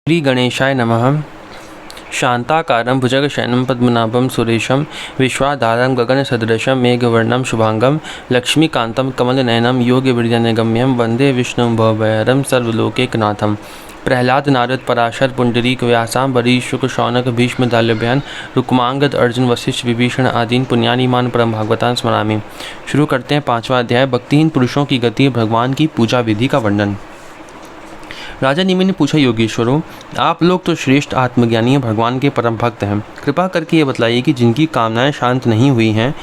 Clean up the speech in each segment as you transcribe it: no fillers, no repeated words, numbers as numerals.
श्री गणेशाय नमः। शांताकारं भुजगशयनं पद्मनाभं सुरेशं विश्वाधारं गगनसदृशं मेघवर्णं शुभांगं लक्ष्मीकान्तं कमलनयनं योगिविद्यानिगम्यं वन्दे विष्णुं भवभयहरं सर्वलोकैकनाथं। प्रह्लाद नारद पराशर पुंडरीक व्यासाम्बरीश शुक शौनक भीष्म दाल्यभ्यान रुक्मांगद अर्जुन वशिष्ठ विभीषण आदीन पुण्यानिमान परम भागवतान स्मरामि। शुरू करते हैं 5वां अध्याय, भक्तिहीन पुरुषों की गति, भगवान की पूजा विधि का वर्णन। राजा निमि ने पूछा, योगेश्वरों, आप लोग तो श्रेष्ठ आत्मज्ञानी भगवान के परम भक्त हैं। कृपा करके ये बतलाइए कि जिनकी कामनाएं शांत नहीं हुई हैं,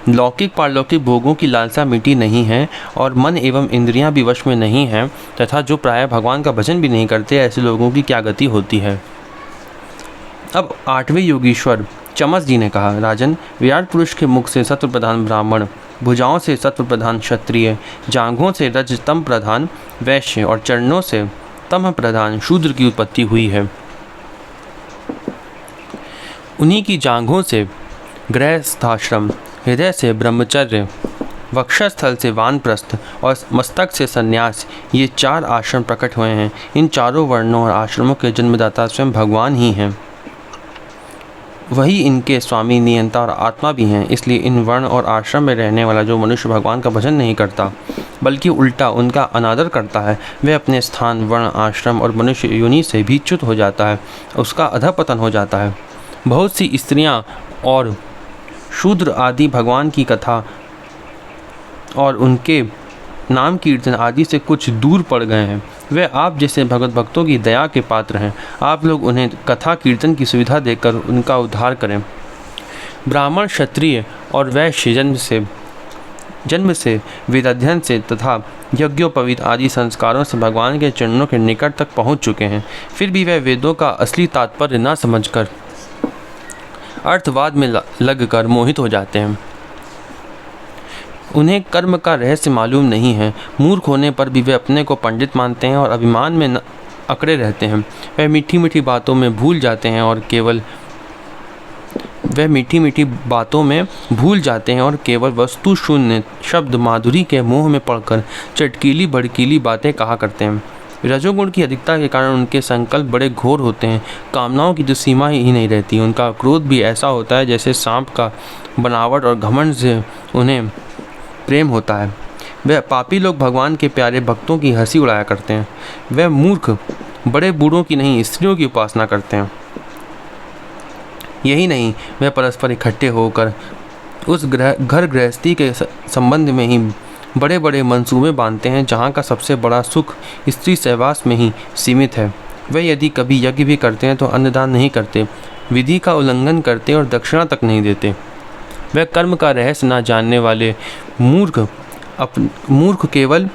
लौकिक पारलौकिक भोगों की लालसा मिटी नहीं है और मन एवं इंद्रियां भी वश में नहीं हैं, तथा जो प्रायः भगवान का भजन भी नहीं करते, ऐसे लोगों की क्या गति होती है। अब 8वें योगीश्वर चमस जी ने कहा, राजन, विराट पुरुष के मुख से सत्व प्रधान ब्राह्मण, भुजाओं से सत्व प्रधान क्षत्रिय, जांघों से रजतम प्रधान वैश्य और चरणों से तम प्रधान शूद्र की उत्पत्ति हुई है। उन्हीं की जांघों से गृहस्थाश्रम, हृदय से ब्रह्मचर्य, वक्षस्थल से वानप्रस्थ और मस्तक से संन्यास, ये 4 आश्रम प्रकट हुए हैं। इन चारों वर्णों और आश्रमों के जन्मदाता स्वयं भगवान ही हैं। वही इनके स्वामी, नियंता और आत्मा भी हैं। इसलिए इन वर्ण और आश्रम में रहने वाला जो मनुष्य भगवान का भजन नहीं करता बल्कि उल्टा उनका अनादर करता है, वह अपने स्थान, वर्ण, आश्रम और मनुष्य योनि से भी च्युत हो जाता है, उसका अधःपतन हो जाता है। बहुत सी स्त्रियां और शूद्र आदि भगवान की कथा और उनके नाम कीर्तन आदि से कुछ दूर पड़ गए हैं। वे आप जैसे भगवत भक्तों की दया के पात्र हैं। आप लोग उन्हें कथा कीर्तन की सुविधा देकर उनका उद्धार करें। ब्राह्मण, क्षत्रिय और वैश्य जन्म से वेदाध्ययन से तथा यज्ञोपवीत आदि संस्कारों से भगवान के चरणों के निकट तक पहुंच चुके हैं। फिर भी वे वेदों का असली तात्पर्य न समझकर अर्थवाद में लगकर मोहित हो जाते हैं। उन्हें कर्म का रहस्य मालूम नहीं है। मूर्ख होने पर भी वे अपने को पंडित मानते हैं और अभिमान में अकड़े रहते हैं। वह मीठी मीठी बातों में भूल जाते हैं और केवल वस्तु शून्य शब्द माधुरी के मोह में पड़कर चटकीली भड़कीली बातें कहा करते हैं। रजोगुण की अधिकता के कारण उनके संकल्प बड़े घोर होते हैं। कामनाओं की तो सीमा ही नहीं रहती। उनका क्रोध भी ऐसा होता है जैसे सांप का। बनावट और घमंड से उन्हें प्रेम होता है। वह पापी लोग भगवान के प्यारे भक्तों की हंसी उड़ाया करते हैं। वह मूर्ख बड़े बूढ़ों की नहीं, स्त्रियों की उपासना करते हैं। यही नहीं, वह परस्पर इकट्ठे होकर उस घर गृहस्थी के संबंध में ही बड़े बड़े मंसूबे बांधते हैं, जहाँ का सबसे बड़ा सुख स्त्री सहवास में ही सीमित है। वह यदि कभी यज्ञ भी करते हैं तो अन्नदान नहीं करते, विधि का उल्लंघन करते और दक्षिणा तक नहीं देते। वह कर्म का रहस्य न जानने वाले मूर्ख केवल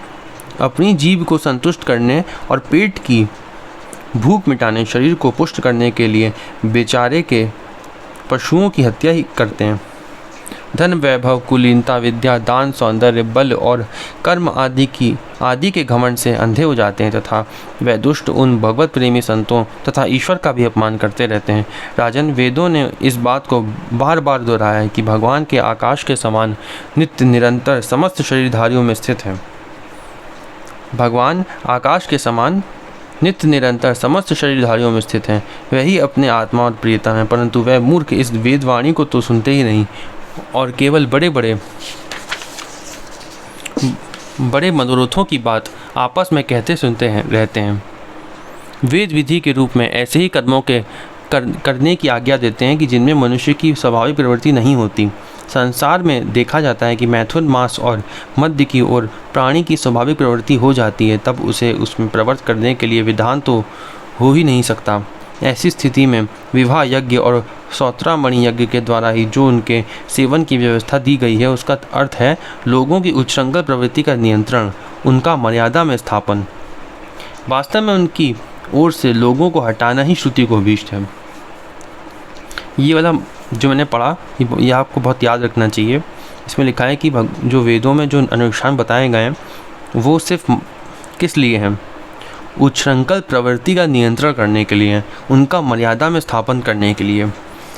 अपनी जीभ को संतुष्ट करने और पेट की भूख मिटाने, शरीर को पुष्ट करने के लिए बेचारे के पशुओं की हत्या ही करते हैं। धन, वैभव, कुलीनता, विद्या, दान, सौंदर्य, बल और कर्म आदि के घमंड से अंधे हो जाते हैं तथा वह दुष्ट उन भगवत प्रेमी संतों तथा ईश्वर का भी अपमान करते रहते हैं। राजन, वेदों ने इस बात को बार बार दोहराया है कि भगवान के आकाश के समान नित्य निरंतर समस्त शरीरधारियों में स्थित है। भगवान आकाश के समान नित्य निरंतर समस्त शरीरधारियों में स्थित हैं। वही अपने आत्मा और प्रियता हैं, परंतु वह मूर्ख इस वेदवाणी को तो सुनते ही नहीं और केवल बड़े मनोरथों की बात आपस में कहते सुनते रहते हैं। वेद विधि के रूप में ऐसे ही कर्मों के करने की आज्ञा देते हैं कि जिनमें मनुष्य की स्वाभाविक प्रवृत्ति नहीं होती। संसार में देखा जाता है कि मैथुन मास और मध्य की ओर प्राणी की स्वाभाविक प्रवृत्ति हो जाती है, तब उसे उसमें प्रवृत्त करने के लिए विधान तो हो ही नहीं सकता। ऐसी स्थिति में विवाह यज्ञ और सौत्रामणि यज्ञ के द्वारा ही जो उनके सेवन की व्यवस्था दी गई है, उसका अर्थ है लोगों की उच्छृंखल प्रवृत्ति का नियंत्रण, उनका मर्यादा में स्थापन। वास्तव में उनकी ओर से लोगों को हटाना ही श्रुति को अभीष्ट है। ये वाला जो मैंने पढ़ा, ये आपको बहुत याद रखना चाहिए। इसमें लिखा है कि जो वेदों में जो अनुष्ठान बताए गए हैं वो सिर्फ किस लिए हैं? उच्छृंखल प्रवृत्ति का नियंत्रण करने के लिए, उनका मर्यादा में स्थापन करने के लिए।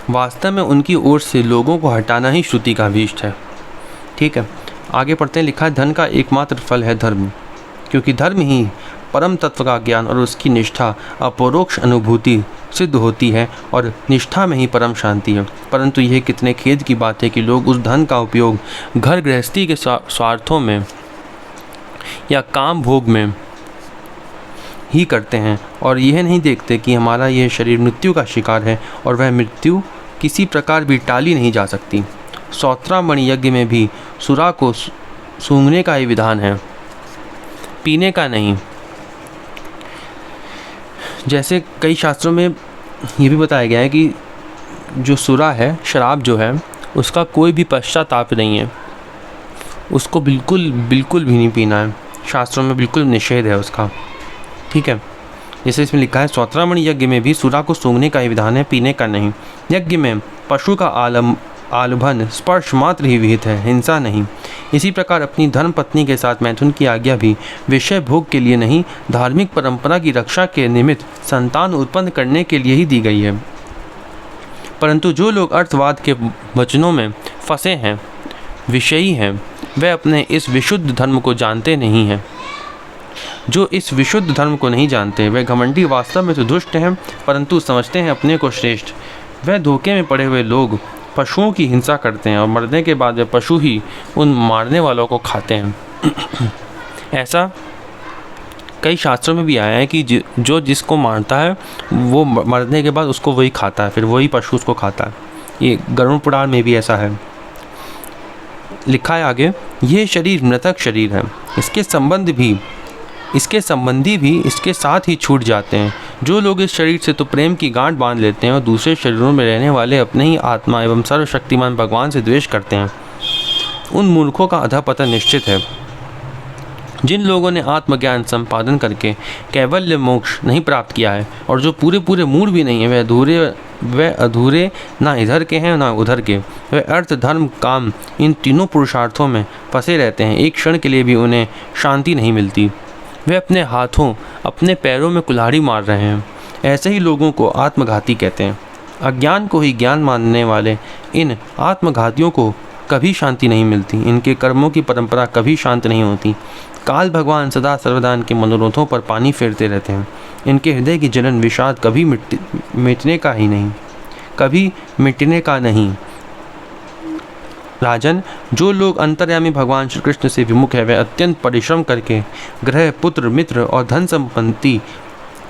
वास्तव में उनकी ओर से लोगों को हटाना ही श्रुति का अभीष्ट है। ठीक है, आगे पढ़ते हैं। लिखा है, धन का एकमात्र फल है धर्म, क्योंकि धर्म ही परम तत्व का ज्ञान और उसकी निष्ठा अपरोक्ष अनुभूति सिद्ध होती है और निष्ठा में ही परम शांति है। परंतु यह कितने खेद की बात है कि लोग उस धन का उपयोग घर गृहस्थी के स्वार्थों में या काम भोग में ही करते हैं और यह नहीं देखते कि हमारा यह शरीर मृत्यु का शिकार है और वह मृत्यु किसी प्रकार भी टाली नहीं जा सकती। सौत्रामणि यज्ञ में भी सुरा को सूंघने का ही विधान है, पीने का नहीं। जैसे कई शास्त्रों में ये भी बताया गया है कि जो सुरा है, शराब जो है, उसका कोई भी पश्चाताप नहीं है, उसको बिल्कुल भी नहीं पीना है। शास्त्रों में बिल्कुल निषेध है उसका, ठीक है। जैसे इसमें लिखा है सौत्रामणि यज्ञ में भी सुरा को सूंघने का ही विधान है, पीने का नहीं। यज्ञ में पशु का आलभन स्पर्श मात्र ही विहित है, हिंसा नहीं। इसी प्रकार अपनी धर्म पत्नी के साथ मैथुन की आज्ञा भी विषय भोग के लिए नहीं, धार्मिक परंपरा की रक्षा के निमित्त संतान उत्पन्न करने के लिए ही दी गई है। परंतु जो लोग अर्थवाद के वचनों में फंसे हैं, विषयी हैं, वे अपने इस विशुद्ध धर्म को जानते नहीं हैं। जो इस विशुद्ध धर्म को नहीं जानते वे घमंडी वास्तव में तो दुष्ट हैं, परंतु समझते हैं अपने को श्रेष्ठ। वे धोखे में पड़े हुए लोग पशुओं की हिंसा करते हैं और मरने के बाद वे पशु ही उन मारने वालों को खाते हैं। ऐसा कई शास्त्रों में भी आया है कि जो जिसको मारता है वो मरने के बाद उसको वही खाता है, फिर वही पशु उसको खाता है। ये गरुड़ पुराण में भी ऐसा है। लिखा है आगे, ये शरीर मृतक शरीर है, इसके संबंधी भी इसके साथ ही छूट जाते हैं। जो लोग इस शरीर से तो प्रेम की गांठ बांध लेते हैं और दूसरे शरीरों में रहने वाले अपने ही आत्मा एवं सर्वशक्तिमान भगवान से द्वेष करते हैं, उन मूर्खों का अधःपतन निश्चित है। जिन लोगों ने आत्मज्ञान संपादन करके कैवल्य मोक्ष नहीं प्राप्त किया है और जो पूरे मूढ़ भी नहीं है, वे अधूरे ना इधर के हैं ना उधर के। वे अर्थ धर्म काम इन तीनों पुरुषार्थों में फंसे रहते हैं, एक क्षण के लिए भी उन्हें शांति नहीं मिलती। वे अपने हाथों अपने पैरों में कुल्हाड़ी मार रहे हैं। ऐसे ही लोगों को आत्मघाती कहते हैं। अज्ञान को ही ज्ञान मानने वाले इन आत्मघातियों को कभी शांति नहीं मिलती, इनके कर्मों की परंपरा कभी शांत नहीं होती। काल भगवान सदा सर्वदा इनके मनोरथों पर पानी फेरते रहते हैं। इनके हृदय की जलन विषाद कभी मिटने का नहीं। राजन, जो लोग अंतर्यामी भगवान श्री कृष्ण से विमुख है, वे अत्यंत परिश्रम करके ग्रह, पुत्र, मित्र और धन संपत्ति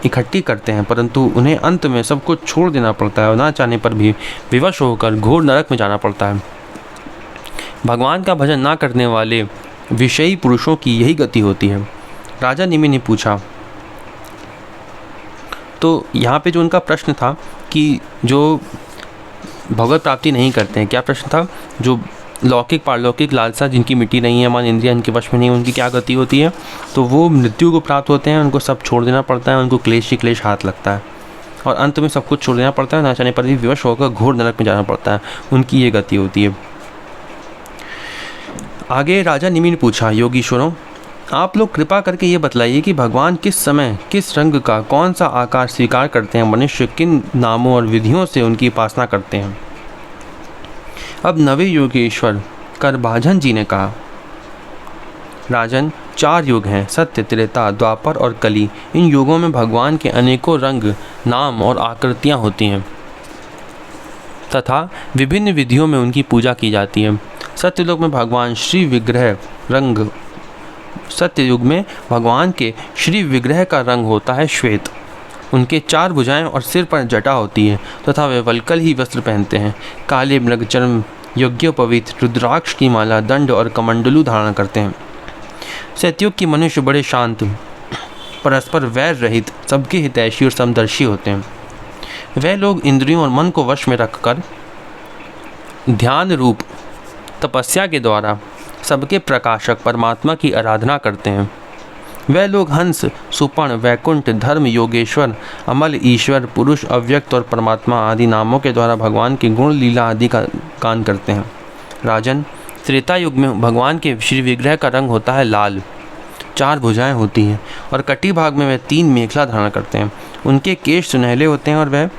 इकट्ठी करते हैं, परंतु उन्हें अंत में सब कुछ छोड़ देना पड़ता है और ना चाहने पर भी विवश होकर घोर नरक में जाना पड़ता है। भगवान का भजन ना करने वाले विषयी पुरुषों की यही गति होती है। राजा निमि ने पूछा, तो यहाँ पे जो उनका प्रश्न था कि जो भगवत प्राप्ति नहीं करते हैं, क्या प्रश्न था? जो लौकिक पारलौकिक लालसा जिनकी मिट्टी नहीं है, मन इंद्रिया इनके वश में नहीं, उनकी क्या गति होती है? तो वो मृत्यु को प्राप्त होते हैं, उनको सब छोड़ देना पड़ता है, उनको क्लेश ही क्लेश हाथ लगता है और अंत में सब कुछ छोड़ देना पड़ता है, ना चाहने पर भी विवश होकर घोर नरक में जाना पड़ता है। उनकी ये गति होती है। आगे राजा निमि ने पूछा, योगीश्वरों, आप लोग कृपा करके ये बतलाइए कि भगवान किस समय किस रंग का कौन सा आकार स्वीकार करते हैं, मनुष्य किन नामों और विधियों से उनकी उपासना करते हैं। अब नवे योगेश्वर करभाजन जी ने कहा, राजन, 4 युग हैं, सत्य, त्रेता, द्वापर और कली। इन युगों में भगवान के अनेकों रंग, नाम और आकृतियाँ होती हैं तथा विभिन्न विधियों में उनकी पूजा की जाती है। सत्ययुग में भगवान के श्री विग्रह का रंग होता है श्वेत। उनके 4 भुजाएं और सिर पर जटा होती है तथा वे वल्कल ही वस्त्र पहनते हैं। काले मृगचर्म, यज्ञोपवीत, रुद्राक्ष की माला, दंड और कमंडलू धारण करते हैं। सत्ययुग के मनुष्य बड़े शांत, परस्पर वैर रहित, सबके हितैषी और समदर्शी होते हैं। वे लोग इंद्रियों और मन को वश में रखकर ध्यान रूप तपस्या के द्वारा सबके प्रकाशक परमात्मा की आराधना करते हैं। वे लोग हंस, सुपर्ण, वैकुंठ, धर्म, योगेश्वर, अमल, ईश्वर, पुरुष, अव्यक्त और परमात्मा आदि नामों के द्वारा भगवान के गुण, लीला आदि का गान करते हैं। राजन, त्रेता युग में भगवान के श्री विग्रह का रंग होता है लाल, 4 भुजाएं होती हैं और कटी भाग में वे 3 मेखला धारण करते हैं। उनके केश सुनहले होते हैं और वह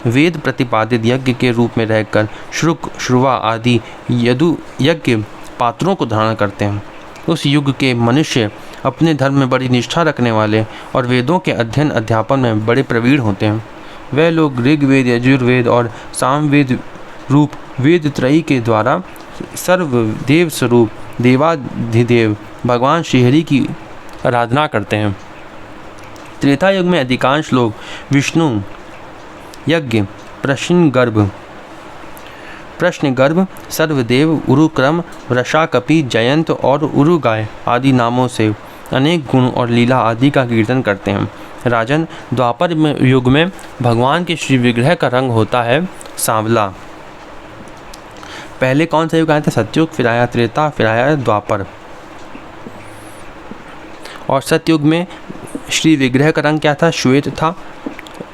वेद प्रतिपादित यज्ञ के रूप में रहकर श्रुक, श्रुवा आदि यदु यज्ञ पात्रों को धारण करते हैं। उस युग के मनुष्य अपने धर्म में बड़ी निष्ठा रखने वाले और वेदों के अध्ययन अध्यापन में बड़े प्रवीण होते हैं। वे लोग ऋग्वेद, यजुर्वेद और सामवेद रूप वेद त्रयी के द्वारा सर्वदेव स्वरूप देवाधिदेव भगवान श्रीहरि की आराधना करते हैं। त्रेता युग में अधिकांश लोग विष्णु यज्ञ, प्रश्नगर्भ, सर्वदेव, उरुक्रम, वृषाकपि, जयंत और उरुगाय आदि नामों से अनेक गुण और लीला आदि का कीर्तन करते हैं। राजन, द्वापर युग में भगवान के श्री विग्रह का रंग होता है सांवला। पहले कौन सा युग आया था? सतयुग, फिर आया त्रेता, फिर आया द्वापर। और सतयुग में श्री विग्रह का रंग क्या था? श्वेत था।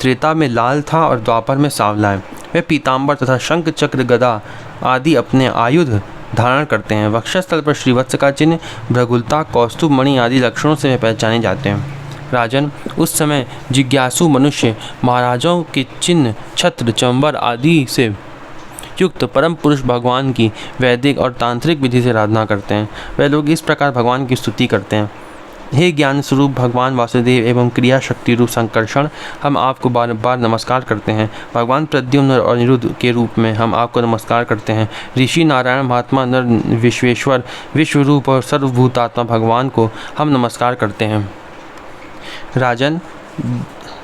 त्रेता में लाल था और द्वापर में सांवला है। वे पीताम्बर तथा शंख, चक्र, गदा आदि अपने आयुध धारण करते हैं। वक्षस्थल पर श्रीवत्स का चिन्ह, भ्रगुलता, कौस्तुभ मणि आदि लक्षणों से वे पहचाने जाते हैं। राजन, उस समय जिज्ञासु मनुष्य महाराजों के चिन्ह, छत्र, चंबर आदि से युक्त परम पुरुष भगवान की वैदिक और तांत्रिक विधि से आराधना करते हैं। वे लोग इस प्रकार भगवान की स्तुति करते हैं। हे ज्ञान स्वरूप भगवान वासुदेव एवं क्रिया शक्ति रूप संकर्षण, हम आपको बार बार नमस्कार करते हैं। भगवान प्रद्युम्न और अनिरुद्ध के रूप में हम आपको नमस्कार करते हैं। ऋषि नारायण, महात्मा नर, विश्वेश्वर, विश्वरूप और सर्वभूतात्मा भगवान को हम नमस्कार करते हैं। राजन,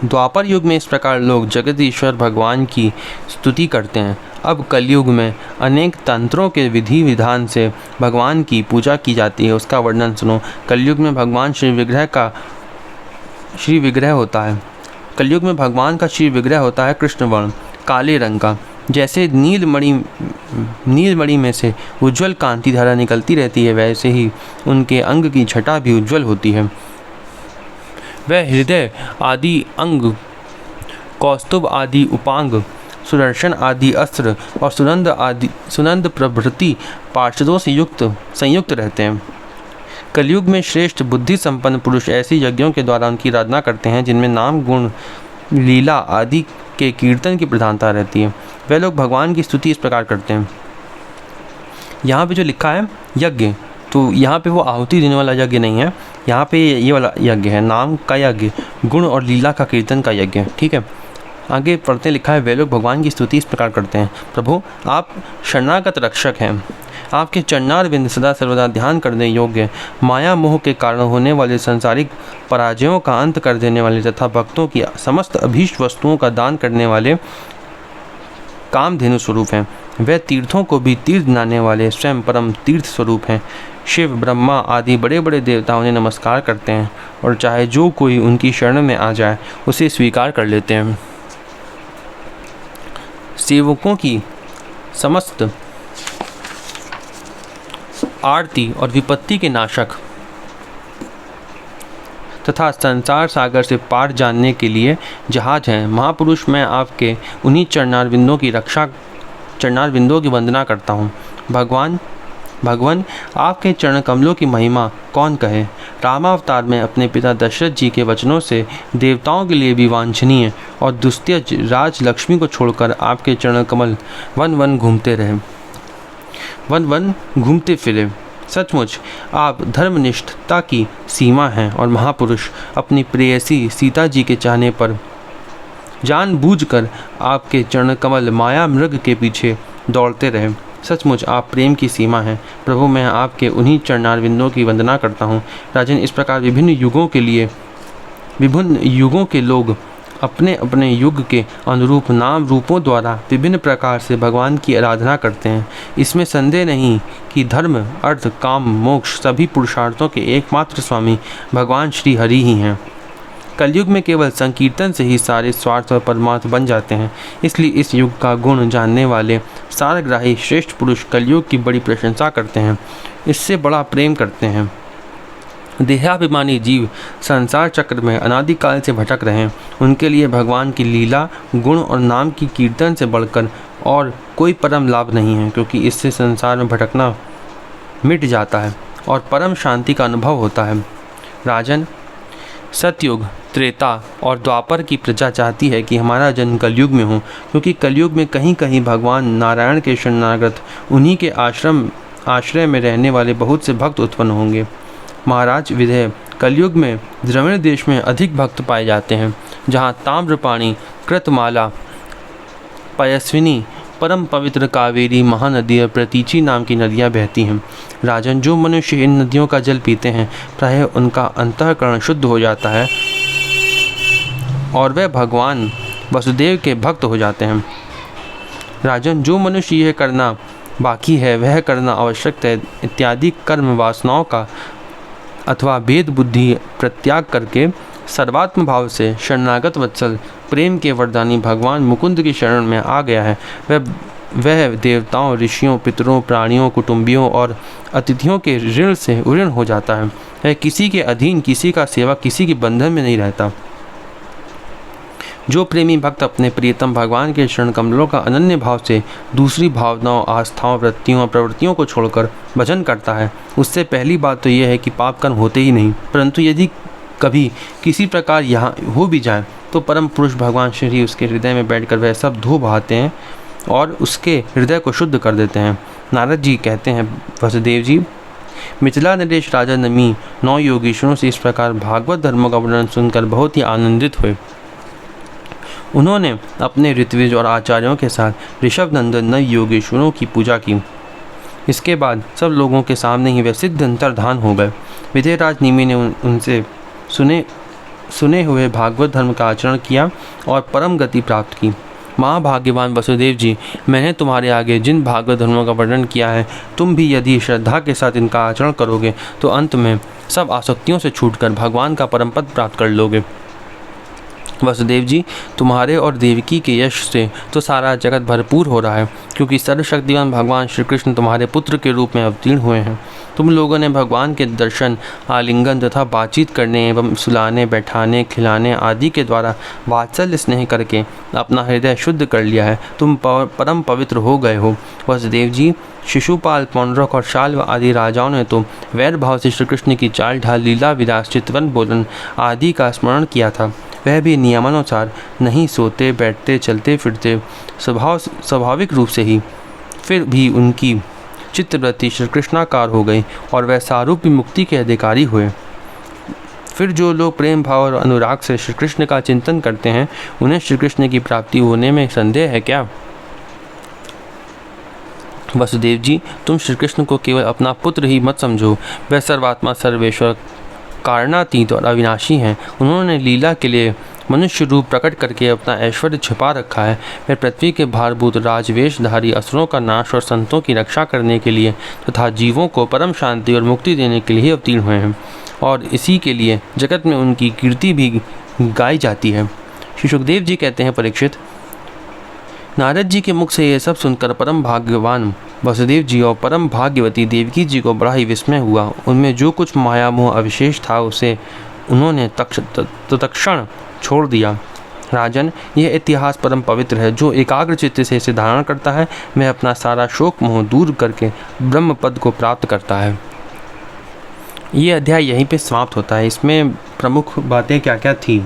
द्वापर युग में इस प्रकार लोग जगत ईश्वर भगवान की स्तुति करते हैं। अब कलयुग में अनेक तंत्रों के विधि विधान से भगवान की पूजा की जाती है। उसका वर्णन सुनो। कलयुग में भगवान श्री विग्रह होता है। कलयुग में भगवान का श्री विग्रह होता है कृष्ण वर्ण, काले रंग का। जैसे नीलमणि में से उज्ज्वल कांति धारा निकलती रहती है, वैसे ही उनके अंग की छटा भी उज्ज्वल होती है। वह हृदय आदि अंग, कौस्तुभ आदि उपांग, सुदर्शन आदि अस्त्र और सुनंद प्रभृति पार्षदों से संयुक्त रहते हैं। कलयुग में श्रेष्ठ बुद्धि संपन्न पुरुष ऐसे यज्ञों के द्वारा उनकी आराधना करते हैं जिनमें नाम, गुण, लीला आदि के कीर्तन की प्रधानता रहती है। वे लोग भगवान की स्तुति इस प्रकार करते हैं। यहाँ पे जो लिखा है यज्ञ, तो यहाँ पे वो आहुति देने वाला यज्ञ नहीं है, यहाँ पे ये वाला यज्ञ है, नाम का यज्ञ, गुण और लीला का कीर्तन का यज्ञ। ठीक है, आगे पढ़ते लिखा है, वे लोग भगवान की स्तुति इस प्रकार करते हैं। प्रभु, आप शरणागत रक्षक हैं। आपके चरणारविंद सदा सर्वदा ध्यान करने योग्य, माया मोह के कारण होने वाले सांसारिक पराजयों का अंत कर देने वाले तथा भक्तों की समस्त अभीष्ट वस्तुओं का दान करने वाले कामधेनु स्वरूप हैं। वे तीर्थों को भी तीर्थ बनाने वाले स्वयं परम तीर्थ स्वरूप हैं। शिव, ब्रह्मा आदि बड़े बड़े देवता उन्हें नमस्कार करते हैं और चाहे जो कोई उनकी शरण में आ जाए उसे स्वीकार कर लेते हैं। सेवकों की समस्त आरती और विपत्ति के नाशक तथा संसार सागर से पार जानने के लिए जहाज हैं। महापुरुष, मैं आपके उन्हीं चरणारविंदों की वंदना करता हूँ। भगवान, आपके चरण कमलों की महिमा कौन कहे। रामावतार में अपने पिता दशरथ जी के वचनों से देवताओं के लिए भी वांछनीय और दुस्त्यज राज लक्ष्मी को छोड़कर आपके चरण कमल वन वन घूमते फिरे। सचमुच आप धर्मनिष्ठता की सीमा हैं और महापुरुष अपनी प्रेयसी सीता जी के चाहने पर जानबूझकर आपके चरण कमल माया मृग के पीछे दौड़ते रहे। सचमुच आप प्रेम की सीमा हैं। प्रभु, मैं आपके उन्हीं चरणारविंदों की वंदना करता हूँ। राजन, इस प्रकार विभिन्न युगों के लोग अपने अपने युग के अनुरूप नाम रूपों द्वारा विभिन्न प्रकार से भगवान की आराधना करते हैं। इसमें संदेह नहीं कि धर्म, अर्थ, काम, मोक्ष सभी पुरुषार्थों के एकमात्र स्वामी भगवान श्री हरि ही हैं। कलयुग में केवल संकीर्तन से ही सारे स्वार्थ और परमार्थ बन जाते हैं। इसलिए इस युग का गुण जानने वाले सारग्राही श्रेष्ठ पुरुष कलयुग की बड़ी प्रशंसा करते हैं, इससे बड़ा प्रेम करते हैं। देहाभिमानी जीव संसार चक्र में अनादिकाल से भटक रहे हैं। उनके लिए भगवान की लीला, गुण और नाम की कीर्तन से बढ़कर और कोई परम लाभ नहीं है, क्योंकि इससे संसार में भटकना मिट जाता है और परम शांति का अनुभव होता है। राजन, सतयुग, त्रेता और द्वापर की प्रजा चाहती है कि हमारा जन्म कलयुग में हो, क्योंकि कलयुग में कहीं कहीं भगवान नारायण के शरणागत उन्हीं के आश्रय में रहने वाले बहुत से भक्त उत्पन्न होंगे। महाराज, विधेय कलयुग में द्रविड़ देश में अधिक भक्त पाए जाते हैं, जहाँ ताम्रपाणी, कृतमाला, पयस्विनी, परम पवित्र कावेरी महानदी और प्रतीची नाम की नदियाँ बहती हैं। राजन, जो मनुष्य इन नदियों का जल पीते हैं प्रायः उनका अंतःकरण शुद्ध हो जाता है और वे भगवान वसुदेव के भक्त हो जाते हैं। राजन, जो मनुष्य यह करना बाकी है वह करना आवश्यक है इत्यादि कर्म वासनाओं का अथवा भेद बुद्धि प्रत्याग करके सर्वात्म भाव से शरणागत वत्सल प्रेम के वरदानी भगवान मुकुंद की शरण में आ गया है, वह देवताओं, ऋषियों, पितरों, प्राणियों, कुटुंबियों और अतिथियों के ऋण से ऋण हो जाता है। वह किसी के अधीन, किसी का सेवक, किसी के बंधन में नहीं रहता। जो प्रेमी भक्त अपने प्रियतम भगवान के शरण कमलों का अनन्य भाव से दूसरी भावनाओं, आस्थाओं, वृत्तियों और प्रवृत्तियों को छोड़कर भजन करता है, उससे पहली बात तो यह है कि पाप कर्म होते ही नहीं, परंतु यदि कभी किसी प्रकार यहाँ हो भी जाए तो परम पुरुष भगवान श्री उसके हृदय में बैठकर वह सब धो बहाते हैं और उसके हृदय को शुद्ध कर देते हैं। नारद जी कहते हैं, वसुदेव जी, मिथिला नरेश राजा नमी 9 योगीश्वरों से इस प्रकार भागवत धर्म का वर्णन सुनकर बहुत ही आनंदित हुए। उन्होंने अपने ऋत्विज और आचार्यों के साथ ऋषभ नंदन 9 योगेश्वरों की पूजा की। इसके बाद सब लोगों के सामने ही वे सिद्ध अंतर्धान हो गए। विजयराज निमि ने उनसे सुने हुए भागवत धर्म का आचरण किया और परम गति प्राप्त की। महाभाग्यवान वसुदेव जी, मैंने तुम्हारे आगे जिन भागवत धर्मों का वर्णन किया है, तुम भी यदि श्रद्धा के साथ इनका आचरण करोगे तो अंत में सब आसक्तियों से छूटकर भगवान का परम पद प्राप्त कर लोगे। वसुदेव जी, तुम्हारे और देवकी के यश से तो सारा जगत भरपूर हो रहा है, क्योंकि सर्वशक्तिवान भगवान श्री कृष्ण तुम्हारे पुत्र के रूप में अवतीर्ण हुए हैं। तुम लोगों ने भगवान के दर्शन, आलिंगन तथा बातचीत करने एवं सुलाने, बैठाने, खिलाने आदि के द्वारा वात्सल्य स्नेह करके अपना हृदय शुद्ध कर लिया है। तुम परम पवित्र हो गए हो। वसुदेव जी, शिशुपाल, पौंड्रक और शाल्व आदि राजाओं ने तो वैर भाव से श्री कृष्ण की चाल ढाल, लीला विलास, चितवन बोलन आदि का स्मरण किया था। वह भी नियमानुसार नहीं सोते, बैठते, चलते फिरते, स्वाभाविक रूप से ही। फिर भी उनकी चित्तवृत्ति श्री कृष्णाकार हो गई और वह सारूप्य मुक्ति के अधिकारी हुए। फिर जो लोग प्रेम भाव और अनुराग से श्री कृष्ण का चिंतन करते हैं, उन्हें श्री कृष्ण की प्राप्ति होने में संदेह है क्या? वसुदेव जी, तुम श्री कृष्ण को केवल अपना पुत्र ही मत समझो। वह सर्वात्मा, सर्वेश्वर, कारणातीत और अविनाशी हैं। उन्होंने लीला के लिए मनुष्य रूप प्रकट करके अपना ऐश्वर्य छिपा रखा है। वे पृथ्वी के भारभूत राजवेशधारी असुरों का नाश और संतों की रक्षा करने के लिए तथा जीवों को परम शांति और मुक्ति देने के लिए अवतीर्ण हुए हैं, और इसी के लिए जगत में उनकी कीर्ति भी गाई जाती है। श्री सुखदेव जी कहते हैं, परीक्षित, नारद जी के मुख से यह सब सुनकर परम भाग्यवान वसुदेव जी और परम भाग्यवती देवकी जी को बड़ा ही विस्मय हुआ। उनमें जो कुछ माया मोह अविशेष था उसे उन्होंने तत्क्षण छोड़ दिया। राजन, यह इतिहास परम पवित्र है। जो एकाग्र चित्त से इसे धारण करता है, वह अपना सारा शोक मोह दूर करके ब्रह्म पद को प्राप्त करता है। ये अध्याय यहीं पे समाप्त होता है। इसमें प्रमुख बातें क्या क्या थी,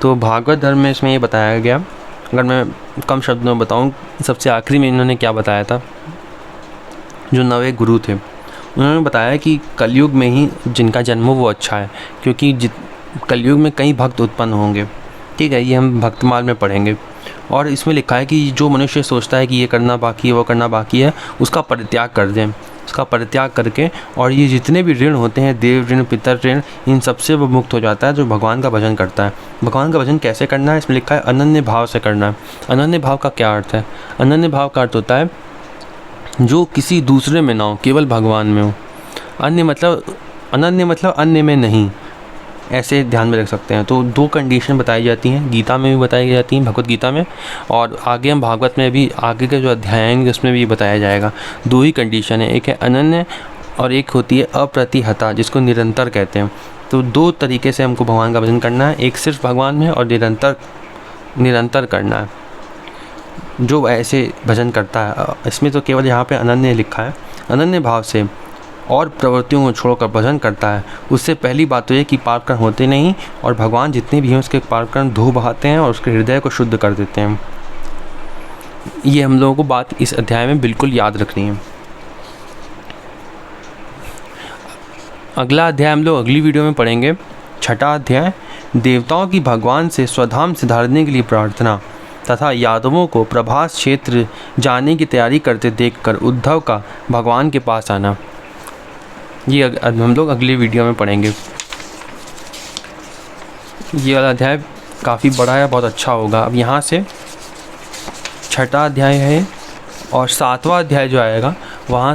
तो भागवत धर्म में इसमें ये बताया गया। अगर मैं कम शब्दों में बताऊं, सबसे आखिरी में इन्होंने क्या बताया था, जो 9 गुरु थे उन्होंने बताया कि कलयुग में ही जिनका जन्म हो वो अच्छा है, क्योंकि कलयुग में कई भक्त उत्पन्न होंगे। ठीक है, ये हम भक्तमाल में पढ़ेंगे। और इसमें लिखा है कि जो मनुष्य सोचता है कि ये करना बाकी है, वो करना बाकी है, उसका परित्याग कर दें। उसका परित्याग करके, और ये जितने भी ऋण होते हैं, देव ऋण, पितर ऋण, इन सबसे वो मुक्त हो जाता है जो भगवान का भजन करता है। भगवान का भजन कैसे करना है, इसमें लिखा है अनन्य भाव से करना है। अनन्य भाव का क्या अर्थ है? अनन्य भाव का अर्थ होता है जो किसी दूसरे में ना हो, केवल भगवान में हो। अन्य मतलब अन्य में नहीं, ऐसे ध्यान में रख सकते हैं। तो 2 कंडीशन बताई जाती हैं, गीता में भी बताई जाती हैं, भगवत गीता में, और आगे हम भागवत में भी आगे के जो अध्याय आएंगे उसमें भी बताया जाएगा। 2 ही कंडीशन है, एक है अनन्य और एक होती है अप्रतिहता, जिसको निरंतर कहते हैं। तो 2 तरीके से हमको भगवान का भजन करना है, एक सिर्फ भगवान में और निरंतर करना है जो ऐसे भजन करता है। इसमें तो केवल यहाँ पे अनन्य लिखा है। अनन्य भाव से और प्रवृत्तियों को छोड़कर भजन करता है, उससे पहली बात तो ये कि पाप कर्म होते नहीं, और भगवान जितने भी हैं उसके पाप कर्म धो बहाते हैं और उसके हृदय को शुद्ध कर देते हैं। ये हम लोगों को बात इस अध्याय में बिल्कुल याद रखनी है। अगला अध्याय हम लोग अगली वीडियो में पढ़ेंगे। छठा अध्याय, देवताओं की भगवान से स्वधाम सिधारने के लिए प्रार्थना तथा यादवों को प्रभास क्षेत्र जाने की तैयारी करते देखकर उद्धव का भगवान के पास आना। ये हम लोग अगली वीडियो में पढ़ेंगे। ये वाला अध्याय काफ़ी बड़ा है, बहुत अच्छा होगा। अब यहाँ से छठा अध्याय है और सातवां अध्याय जो आएगा वहाँ